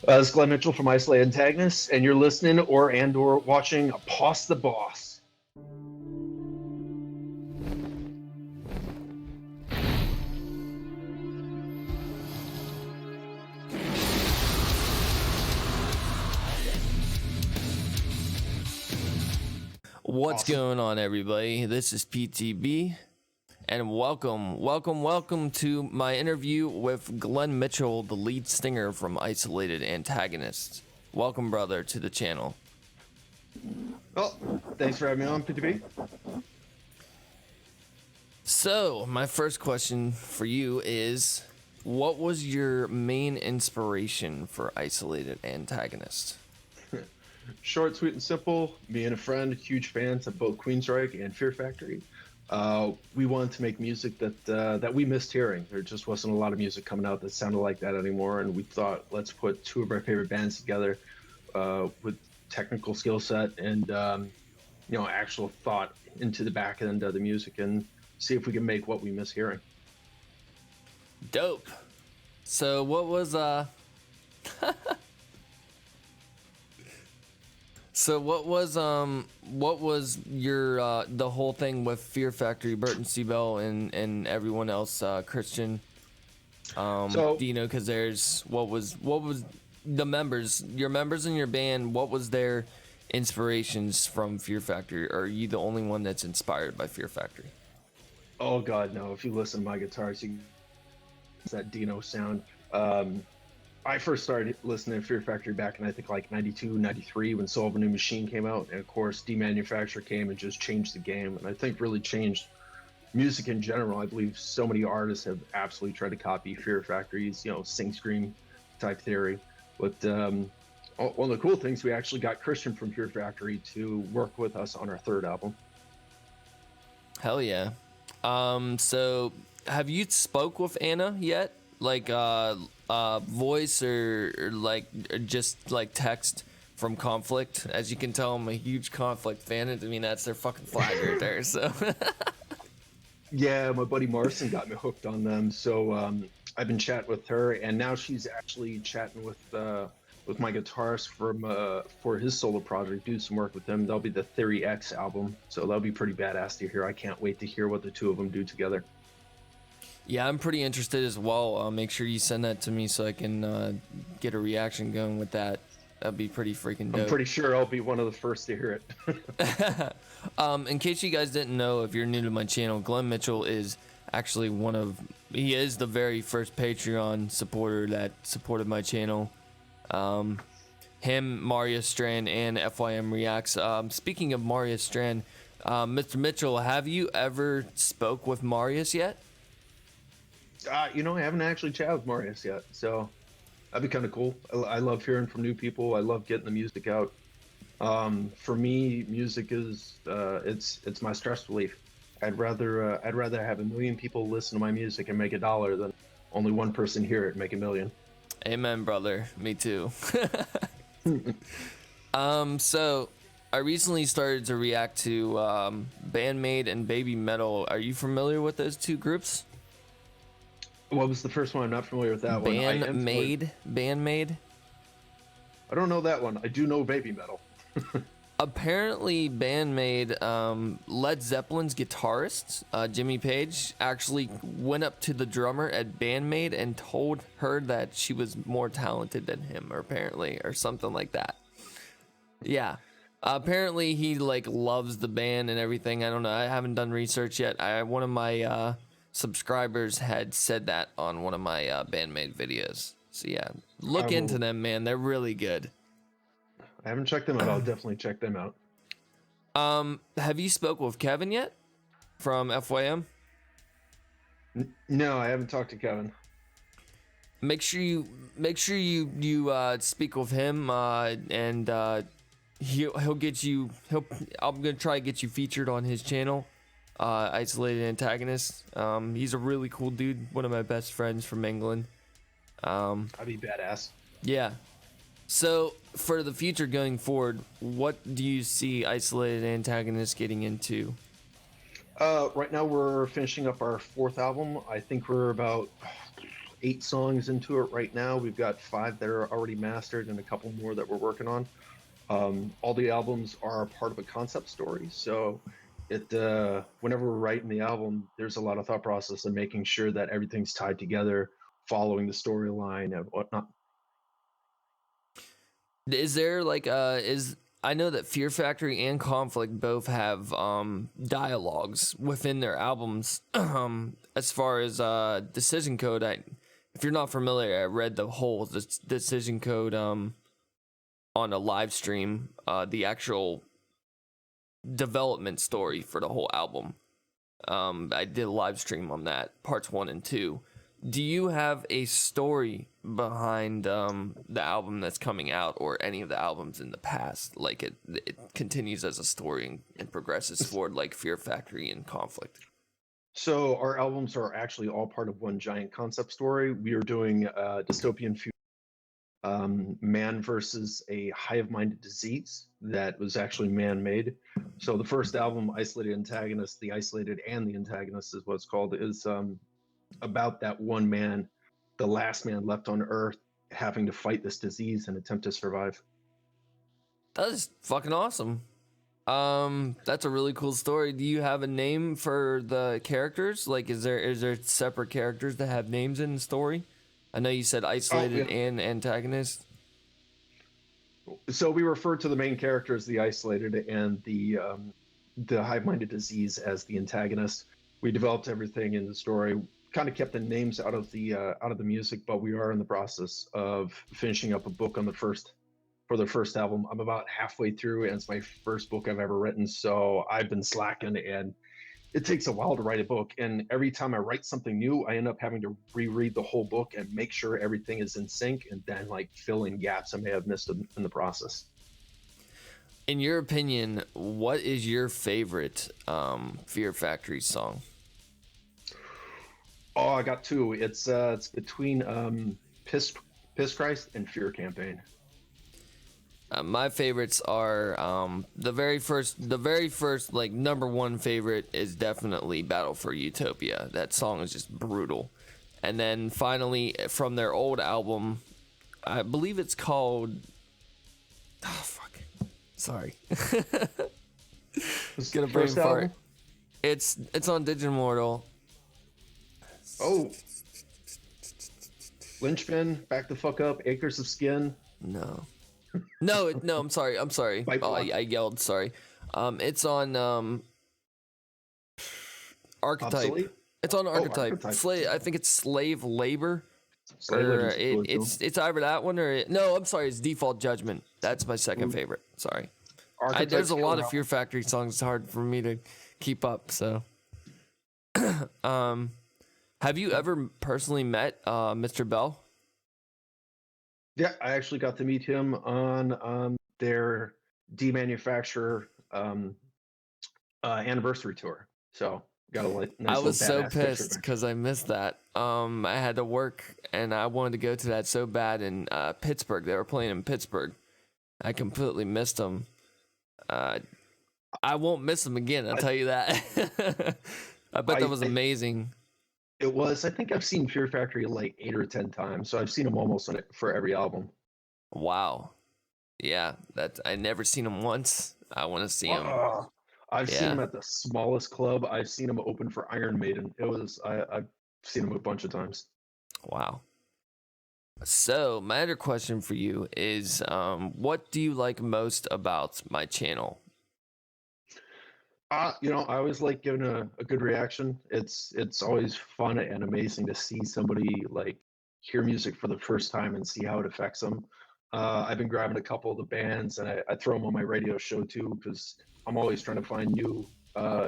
This is Glen Mitchell from Isolated Antagonist, and you're listening or watching Pause the Boss. What's going on, everybody? This is PTB, and welcome to my interview with Glen Mitchell, the lead singer from Isolated Antagonist. Welcome, brother, to the channel. Well, thanks for having me on, PTB. So, my first question for you is, what was your main inspiration for Isolated Antagonist? Short, sweet, and simple. Me and a friend, huge fans of both Queensryche and Fear Factory. We wanted to make music that we missed hearing. There just wasn't a lot of music coming out that sounded like that anymore, and we thought, let's put two of our favorite bands together with technical skill set and actual thought into the back end of the music, and see if we can make what we miss hearing. Dope. So, what was So what was your the whole thing with Fear Factory, Burton C. Bell and everyone else, Christian? Do you know, because there's what was the members, your members in your band, what was their inspirations from Fear Factory? Or are you the only one that's inspired by Fear Factory? Oh God, no! If you listen to my guitars, it's that Dino sound. I first started listening to Fear Factory back in, I think, like 92, 93 when Soul of a New Machine came out. And of course, Demanufacture came and just changed the game. And I think really changed music in general. I believe so many artists have absolutely tried to copy Fear Factory's, sing scream type theory. But one of the cool things, we actually got Christian from Fear Factory to work with us on our third album. Hell yeah. So have you spoke with Anna yet? Like voice or just like text from Conflict? As you can tell, I'm a huge Conflict fan. I mean, that's their fucking flag right there. So yeah, my buddy Marson got me hooked on them. So I've been chatting with her, and now she's actually chatting with my guitarist for his solo project. Do some work with him. That'll be the Theory X album. So that'll be pretty badass to hear. I can't wait to hear what the two of them do together. Yeah, I'm pretty interested as well. Make sure you send that to me so I can get a reaction going with that. That'd be pretty freaking dope. I'm pretty sure I'll be one of the first to hear it. In case you guys didn't know, if you're new to my channel, Glen Mitchell is actually he is the very first Patreon supporter that supported my channel. Him, Marius Strand, and FYM Reacts. Speaking of Marius Strand, Mr. Mitchell, have you ever spoke with Marius yet? I haven't actually chatted with Marius yet, so that'd be kind of cool. I love hearing from new people. I love getting the music out. For me, music is it's my stress relief. I'd rather have 1 million people listen to my music and make $1 than only one person hear it and make $1 million. Amen, brother. Me too. So I recently started to react to Bandmade and Baby Metal. Are you familiar with those two groups? What was the first one? I'm not familiar with that one. Bandmade. I don't know that one. I do know Baby Metal. Apparently, Bandmade, Led Zeppelin's guitarist, Jimmy Page, actually went up to the drummer at Bandmade and told her that she was more talented than him, or something like that. Yeah. Apparently, he loves the band and everything. I don't know. I haven't done research yet. One of my subscribers had said that on one of my Bandmade videos. So yeah, look into them, man. They're really good. I haven't checked them out. I'll definitely check them out. Have you spoke with Kevin yet from FYM? No, I haven't talked to Kevin. Make sure you speak with him, and he'll get you. I'm gonna try to get you featured on his channel. Isolated Antagonist. He's a really cool dude, one of my best friends from England. I'd be badass. Yeah. So for the future going forward, what do you see Isolated Antagonist getting into? Right now we're finishing up our fourth album. I think we're about 8 songs into it right now. We've got 5 that are already mastered and a couple more that we're working on. All the albums are part of a concept story, so whenever we're writing the album, there's a lot of thought process and making sure that everything's tied together, following the storyline and whatnot. Is there like is I know that Fear Factory and Conflict both have dialogues within their albums. As far as Decision Code, if you're not familiar, I read the whole Decision Code on a live stream, the actual development story for the whole album. I did a live stream on that, parts 1 and 2. Do you have a story behind the album that's coming out, or any of the albums in the past? Like it continues as a story and progresses forward, like Fear Factory and Conflict. So our albums are actually all part of one giant concept story. We are doing dystopian future, man versus a hive-minded disease that was actually man-made. So the first album, Isolated Antagonist, the Isolated and the Antagonist is what it's called, is about that one man, the last man left on Earth, having to fight this disease and attempt to survive. That is fucking awesome. That's a really cool story. Do you have a name for the characters? Like, is there separate characters that have names in the story? I know you said Isolated and Antagonist. So we refer to the main character as the Isolated and the hive-minded disease as the Antagonist. We developed everything in the story, kind of kept the names out of the music, but we are in the process of finishing up a book for the first album. I'm about halfway through, and it's my first book I've ever written, so I've been slacking, and it takes a while to write a book. And every time I write something new, I end up having to reread the whole book and make sure everything is in sync, and then like fill in gaps I may have missed in the process. In your opinion, what is your favorite Fear Factory song? Oh, I got 2. It's between Piss Christ and Fear Campaign. My favorites are the very first like number 1 favorite is definitely Battle for Utopia. That song is just brutal. And then finally from their old album, I believe it's called sorry. It's gonna brain fart. It's on Digimortal. Oh, Lynchpin, Back the Fuck Up, Acres of Skin. No, I'm sorry. Oh, I yelled. Sorry. It's on Archetype. Obsolete? It's on Archetype. Archetype. I think it's Slave Labor. It's either that one or no. I'm sorry. It's Default Judgment. That's my second favorite. Sorry. There's a lot of Fear Factory songs. It's hard for me to keep up. So, have you ever personally met Mr. Bell? Yeah, I actually got to meet him on their demanufacture anniversary tour. So got a nice I was so badass pissed picture. because I missed that. I had to work and I wanted to go to that so bad in Pittsburgh. They were playing in Pittsburgh. I completely missed them. I won't miss them again. I'll tell you that. I bet that was amazing. It was. I think I've seen Fear Factory like 8 or 10 times, so I've seen them almost for every album. Wow. Yeah, I never seen them once. I want to see them. I've seen them at the smallest club. I've seen them open for Iron Maiden. I've seen them a bunch of times. Wow. So my other question for you is, what do you like most about my channel? I always like giving a good reaction. It's always fun and amazing to see somebody like hear music for the first time and see how it affects them. I've been grabbing a couple of the bands and I throw them on my radio show too, because I'm always trying to find new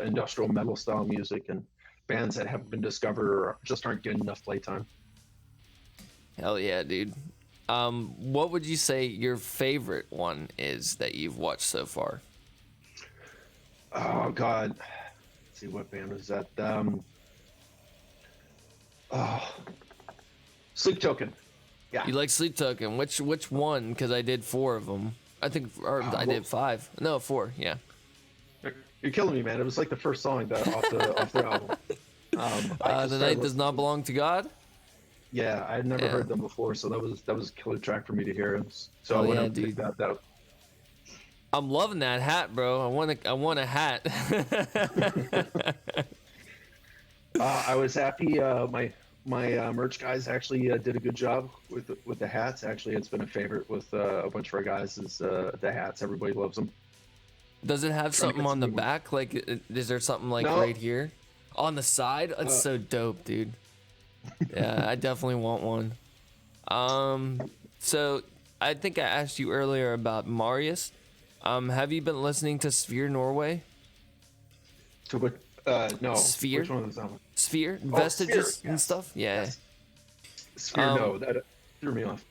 industrial metal style music and bands that haven't been discovered or just aren't getting enough playtime. Hell yeah, dude. What would you say your favorite one is that you've watched so far? Oh God, let's see, what band was that? Sleep Token. Yeah. You like Sleep Token? Which one? Because I did 4 of them. I think, or I did 5. No, 4. Yeah. You're killing me, man. It was like the first song off the album. The Night Does Not Belong to God. Yeah, I had never Yeah. heard them before, so that was a killer track for me to hear. So I Hell went yeah, out and picked dude. that out. I'm loving that hat, bro. I want a hat. I was happy. My merch guys actually did a good job with the hats. Actually, it's been a favorite with a bunch of our guys. Is the hats? Everybody loves them. Does it have Trying to something get on some the new ones. back? Like, is there something like No, right here on the side? That's uh, so dope, dude. Yeah, I definitely want one. So I think I asked you earlier about Marius. Have you been listening to Sphere Norway? to what? No. Which Sphere, one was that one? Sphere, Oh, Sphere. Vestiges and Yes, stuff. Yeah. yes. Sphere. Um, No, that threw me off.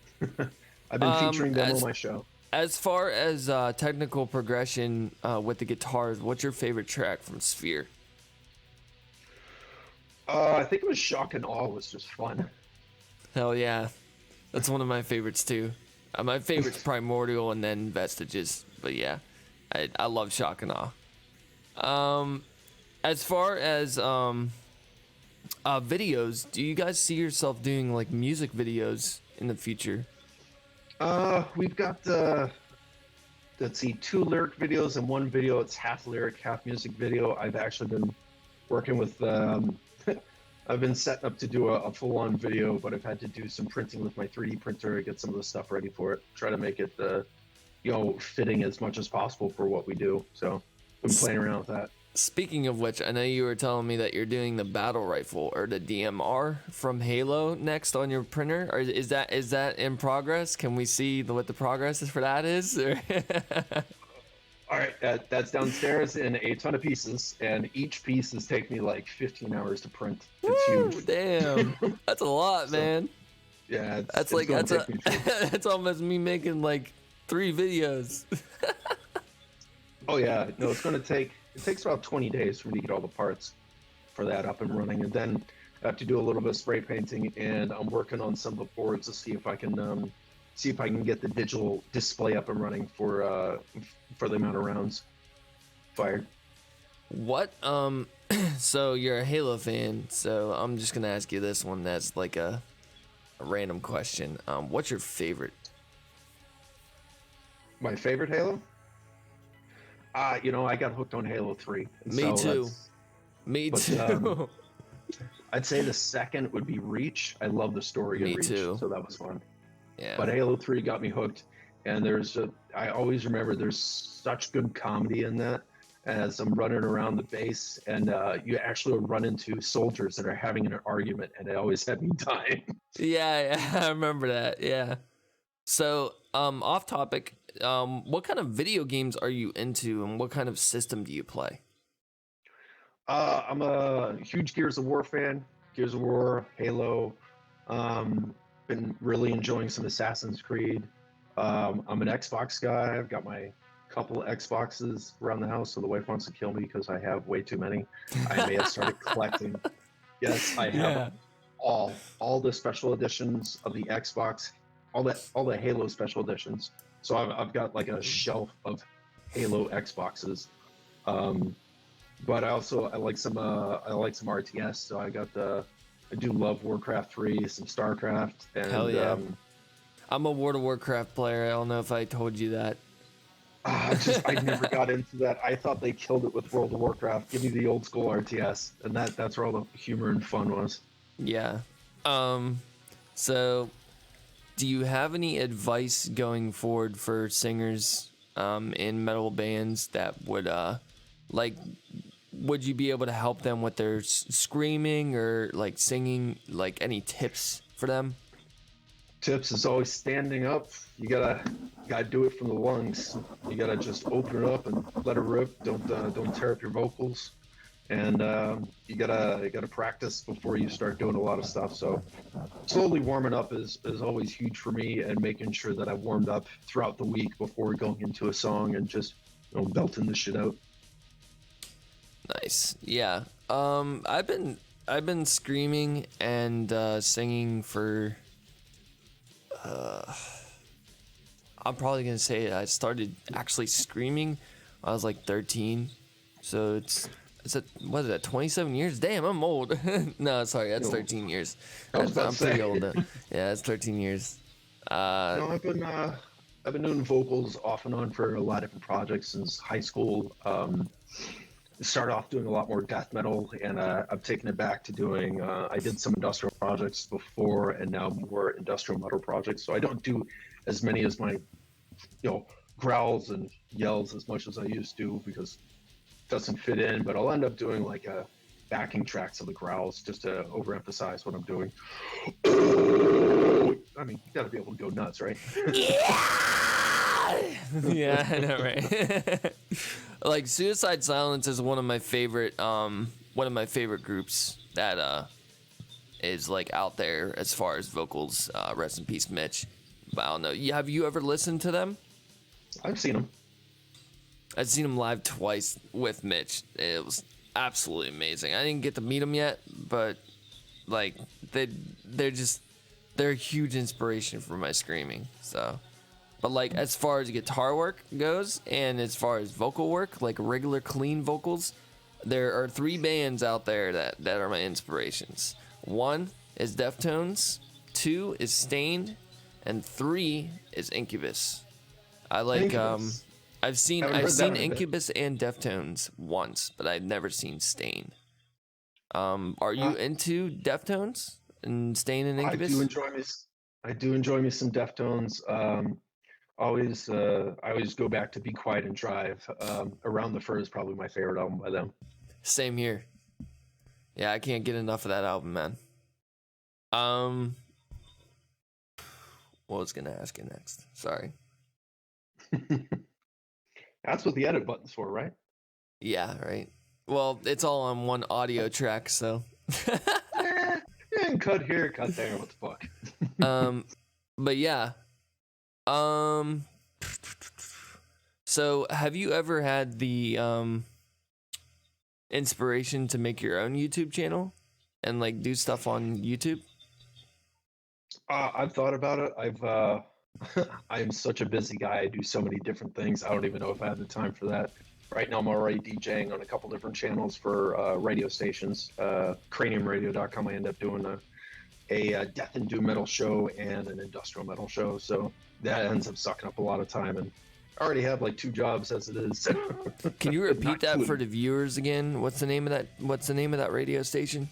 I've been featuring them on as my show. as far as technical progression with the guitars, what's your favorite track from Sphere? I think it was Shock and Awe was just fun. Hell yeah, that's one of my favorites too. My favorite's Primordial and then Vestiges, but yeah, I love Shock and Awe. As far as videos, do you guys see yourself doing like music videos in the future? We've got let's see, two lyric videos and one video. It's half lyric, half music video. I've actually been working with. I've been setting up to do a full-on video, but I've had to do some printing with my 3D printer, get some of the stuff ready for it, try to make it, fitting as much as possible for what we do. So, been playing around with that. Speaking of which, I know you were telling me that you're doing the battle rifle or the DMR from Halo next on your printer. Or is that in progress? Can we see what the progress is for that is? Or All right, that's downstairs in a ton of pieces, and each piece has taken me like 15 hours to print. It's Woo, huge. damn, that's a lot, So, man. yeah, That's it's like going that's to a take me. that's almost me making like 3 videos. Oh yeah, no, it's going to take. It takes about 20 days for me to get all the parts for that up and running, and then I have to do a little bit of spray painting, and I'm working on some of the boards to see if I can get the digital display up and running for the amount of rounds fired. What so you're a Halo fan, so I'm just gonna ask you this one that's like a random question. What's your favorite? My favorite Halo? I got hooked on Halo 3, and Me so too. that's. Me But too. I'd say the second would be Reach. I love the story in Me Reach, too. so that was fun. But Yeah. Halo 3 got me hooked, and I always remember there's such good comedy in that. As I'm running around the base, and you actually run into soldiers that are having an argument, and it always had me dying. Yeah, I remember that. Yeah. So, off topic, what kind of video games are you into and what kind of system do you play? I'm a huge Gears of War fan. Gears of War, Halo. Been really enjoying some Assassin's Creed. I'm an Xbox guy. I've got my couple of Xboxes around the house, so the wife wants to kill me because I have way too many. I may have started collecting. Yes, I have Yeah. all the special editions of the Xbox, all the Halo special editions. So I've got like a shelf of Halo Xboxes. Um, but I like some RTS. So I do love Warcraft 3, some StarCraft, Hell and yeah. I'm a World of Warcraft player. I don't know if I told you that. I never got into that. I thought they killed it with World of Warcraft. Give me the old school RTS, and that's where all the humor and fun was. Yeah. So do you have any advice going forward for singers in metal bands that would you be able to help them with their screaming or like singing, like any tips for them? Tips is always standing up. You gotta do it from the lungs. You gotta just open it up and let it rip. Don't tear up your vocals. And you gotta practice before you start doing a lot of stuff. So slowly warming up is always huge for me, and making sure that I've warmed up throughout the week before going into a song, and just belting the shit out. Nice. Yeah. I've been screaming and singing for I'm probably gonna say I started actually screaming when I was like 13. So it's is it, what is that, 27 years? Damn, I'm old. No, sorry, that's No. 13 years. I was about I'm to pretty say. old. Yeah, that's 13 years. No, I've been doing vocals off and on for a lot of different projects since high school. Started off doing a lot more death metal, and I've taken it back to doing. I did some industrial projects before, and now more industrial metal projects. So I don't do as many as my, growls and yells as much as I used to because it doesn't fit in. But I'll end up doing like a backing tracks of the growls just to overemphasize what I'm doing. I mean, you got to be able to go nuts, right? Yeah, I know, right? Like Suicide Silence is one of my favorite groups that is like out there as far as vocals. Rest in peace, Mitch. But I don't know. Have you ever listened to them? I've seen them. I've seen them live twice with Mitch. It was absolutely amazing. I didn't get to meet them yet, but like they're a huge inspiration for my screaming. So, but like as far as guitar work goes and as far as vocal work, like regular clean vocals, there are 3 bands out there that are my inspirations. 1 is Deftones, 2 is Stained, and 3 is Incubus. I like Incubus. I've seen Incubus and Deftones once, but I've never seen Stain. Are you into Deftones and Stain and Incubus? I do enjoy me some Deftones. I always go back to Be Quiet and Drive. Around the Fur is probably my favorite album by them. Same here. Yeah, I can't get enough of that album, man. What was gonna ask you next? Sorry. That's what the edit button's for, right? Yeah, right. Well, it's all on one audio track, so. And cut here, cut there. What the fuck? But yeah. So have you ever had the inspiration to make your own YouTube channel and like do stuff on YouTube? I've thought about it. I'm such a busy guy. I do so many different things. I don't even know if I have the time for that. Right now, I'm already DJing on a couple different channels for radio stations. CraniumRadio.com. I end up doing a death and doom metal show and an industrial metal show. So that ends up sucking up a lot of time. And I already have like 2 jobs as it is. Can you repeat that for the viewers again? What's the name of that radio station?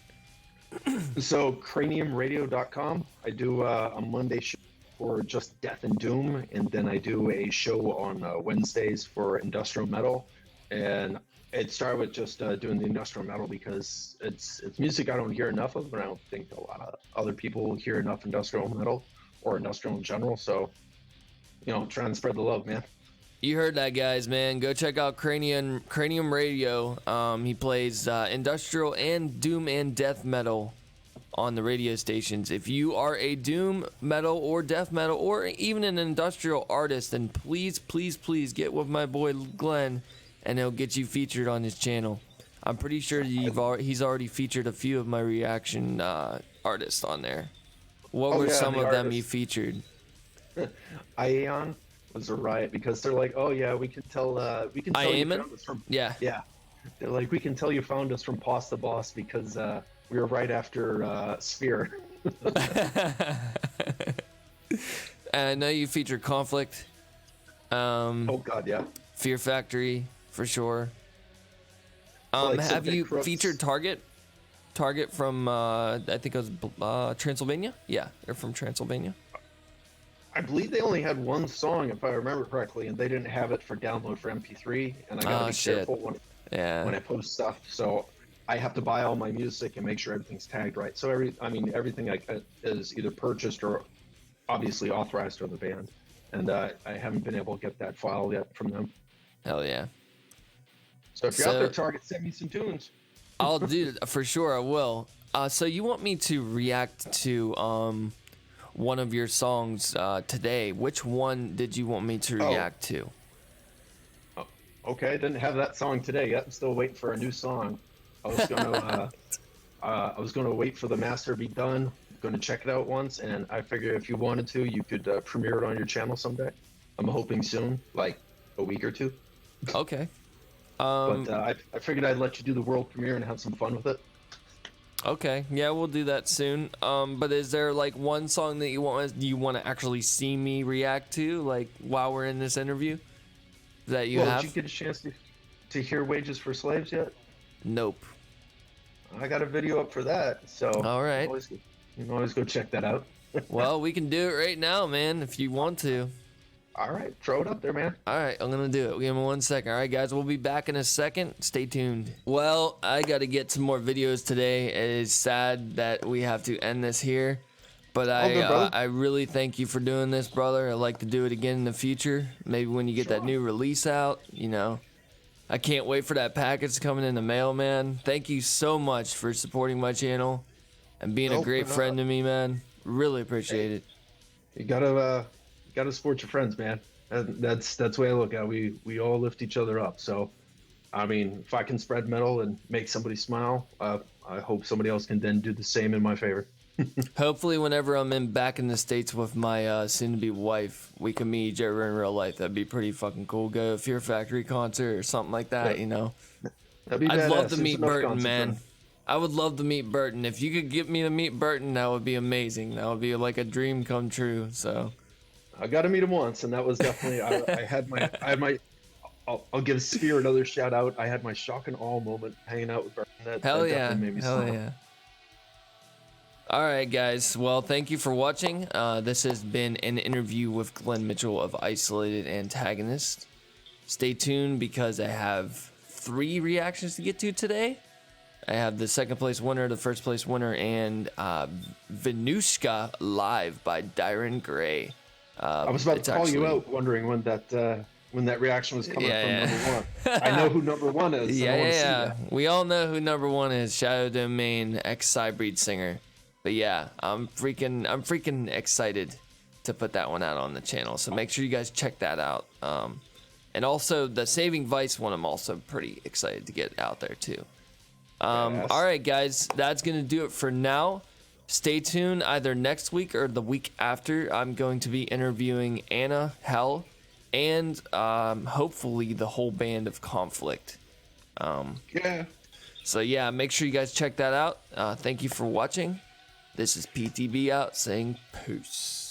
So CraniumRadio.com. I do a Monday show for just death and doom, and then I do a show on Wednesdays for industrial metal. And it started with just doing the industrial metal because it's music I don't hear enough of, and I don't think a lot of other people hear enough industrial metal or industrial in general. So, trying to spread the love, man. You heard that, guys, man. Go check out Cranium Radio. He plays industrial and doom and death metal on the radio stations. If you are a doom metal or death metal or even an industrial artist, then please, please, please get with my boy Glen, and he'll get you featured on his channel. I'm pretty sure he's already featured a few of my reaction artists on there. What were some of them you featured? Ion was a riot because they're like, oh yeah, we can tell you found us from yeah. They're like, we can tell you found us from Pasta Boss because we were right after Sphere. I know you featured Conflict. Oh god, yeah. Fear Factory for sure. Like have you featured Target? Target from I think it was Transylvania. Yeah, they're from Transylvania. I believe they only had one song, if I remember correctly, and they didn't have it for download for MP3. And I gotta be careful when I post stuff. So I have to buy all my music and make sure everything's tagged right. So everything is either purchased or obviously authorized to the band. And I haven't been able to get that file yet from them. Hell yeah. So if you're out there, Target, send me some tunes. I'll do it for sure. I will. So you want me to react to one of your songs today? Which one did you want me to react to? Oh, okay, I didn't have that song today yet. I'm still waiting for a new song. I was gonna wait for the master to be done. Going to check it out once, and I figure if you wanted to, you could premiere it on your channel someday. I'm hoping soon, like a week or 2. Okay. But I figured I'd let you do the world premiere and have some fun with it. Okay, yeah, we'll do that soon. But is there like one song that you want to actually see me react to, like while we're in this interview, that you have? Did you get a chance to hear "Wages for Slaves" yet? Nope. I got a video up for that, so All right. you can always go check that out. Well, we can do it right now, man, if you want to. All right, throw it up there, man. All right, I'm gonna do it. Give me 1 second. All right, guys, we'll be back in a second. Stay tuned. Well, I got to get some more videos today. It is sad that we have to end this here, but I really thank you for doing this, brother. I'd like to do it again in the future. Maybe when you get that new release out, you know. I can't wait for that package coming in the mail, man. Thank you so much for supporting my channel and being a great friend to me, man. Really appreciate it. You gotta support your friends, man. That's the way I look at it. We all lift each other up. So, I mean, if I can spread metal and make somebody smile, I hope somebody else can then do the same in my favor. Hopefully, whenever I'm back in the States with my soon-to-be wife, we can meet each other in real life. That'd be pretty fucking cool. Go to a Fear Factory concert or something like that, you know? That'd be I'd badass. love to meet There's enough Burton, concerts, man. I would love to meet Burton. If you could get me to meet Burton, that would be amazing. That would be like a dream come true, so... I got to meet him once, and that was definitely I had my I'll give Sphere another shout out. I had my shock and awe moment hanging out with Burton. That definitely made me smile. Yeah. All right, guys. Well, thank you for watching. This has been an interview with Glen Mitchell of Isolated Antagonist. Stay tuned because I have 3 reactions to get to today. I have the second place winner, the first place winner, and Venushka Live by Dyron Gray. I was about to call you out, wondering when that reaction was coming from number 1. I know who number 1 is. Yeah. We all know who number 1 is. Shadow Domain, ex-Cybreed singer. But yeah, I'm freaking excited to put that one out on the channel. So make sure you guys check that out. And also the Saving Vice one, I'm also pretty excited to get out there too. All right, guys, that's gonna do it for now. Stay tuned. Either next week or the week after, I'm going to be interviewing Anna, Hell, and hopefully the whole band of Conflict. So yeah, make sure you guys check that out. Thank you for watching. This is PTB out saying peace.